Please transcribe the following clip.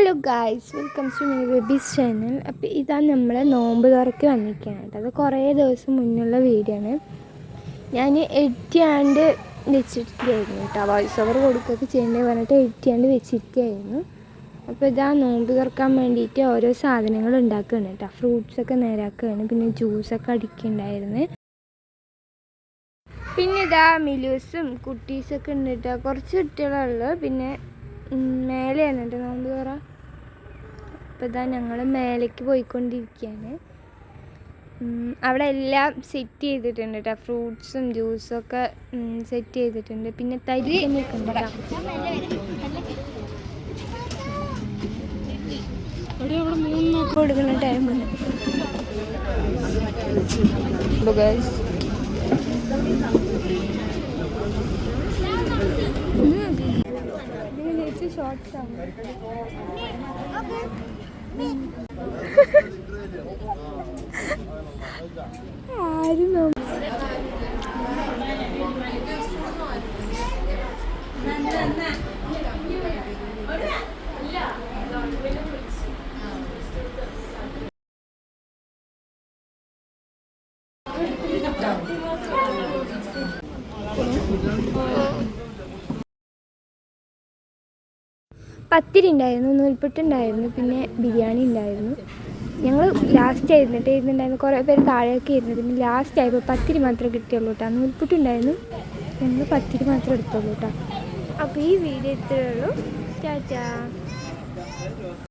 Hello guys, welcome to my babies channel. അപ്പോൾ ഇതാണ് നമ്മൾ നോമ്പ് തുറക്ക് വന്നിരിക്കുകയാണ്. അത് കുറേ ദിവസം മുന്നുള്ള വീഡിയോ ആണ്. ഞാൻ എഡിറ്റ് ചെയ്യാണ്ട് വെച്ചിരിക്കുകയായിരുന്നു കേട്ടോ. വോയിസ് ഓവർ കൊടുക്കുകയൊക്കെ ചെയ്യേണ്ടത് പറഞ്ഞിട്ട് എഡിറ്റ് ചെയ്യാണ്ട് വെച്ചിരിക്കുകയായിരുന്നു. അപ്പോൾ ഇതാ നോമ്പ് തുറക്കാൻ വേണ്ടിയിട്ട് ഓരോ സാധനങ്ങൾ ഉണ്ടാക്കുകയാണ് കേട്ടോ. ഫ്രൂട്ട്സൊക്കെ നേരാക്കുകയാണ്, പിന്നെ ജ്യൂസൊക്കെ അടിക്കുന്നുണ്ടായിരുന്നു. പിന്നെ ഇതാ മിലൂസും കുട്ടീസൊക്കെ ഉണ്ട് കേട്ടോ. കുറച്ച് കുട്ടികളുള്ളൂ. പിന്നെ മേലെയാണ് കേട്ടോ നോമ്പ് തുറ. അപ്പോൾ ഇതാ ഞങ്ങൾ മേലേക്ക് പോയിക്കൊണ്ടിരിക്കുകയാണ്. അവിടെ എല്ലാം സെറ്റ് ചെയ്തിട്ടുണ്ട് കേട്ടോ. ഫ്രൂട്ട്സും ജ്യൂസും ഒക്കെ സെറ്റ് ചെയ്തിട്ടുണ്ട്. പിന്നെ തരി ഉണ്ട് കേട്ടോ. കൊടുക്കുന്ന ടൈമുണ്ട്. ഷോർട്സ് ആണ്. ആരും പത്തിരി ഉണ്ടായിരുന്നു, നൂൽപുട്ടുണ്ടായിരുന്നു, പിന്നെ ബിരിയാണി ഉണ്ടായിരുന്നു. ഞങ്ങൾ ലാസ്റ്റ് ഇരുന്നിട്ടുണ്ടായിരുന്നു. കുറേ പേര് താഴെയൊക്കെ ഇരുന്നത്. പിന്നെ ലാസ്റ്റ് ആയപ്പോൾ പത്തിരി മാത്രമേ കിട്ടിയുള്ളൂ കേട്ടോ. നൂൽപുട്ടുണ്ടായിരുന്നു, ഞങ്ങൾ പത്തിരി മാത്രമേ എടുത്തുള്ളൂ കേട്ടോ. അപ്പോൾ ഈ വീഡിയോ ഇത്രയേ ഉള്ളൂ. ടാറ്റാ.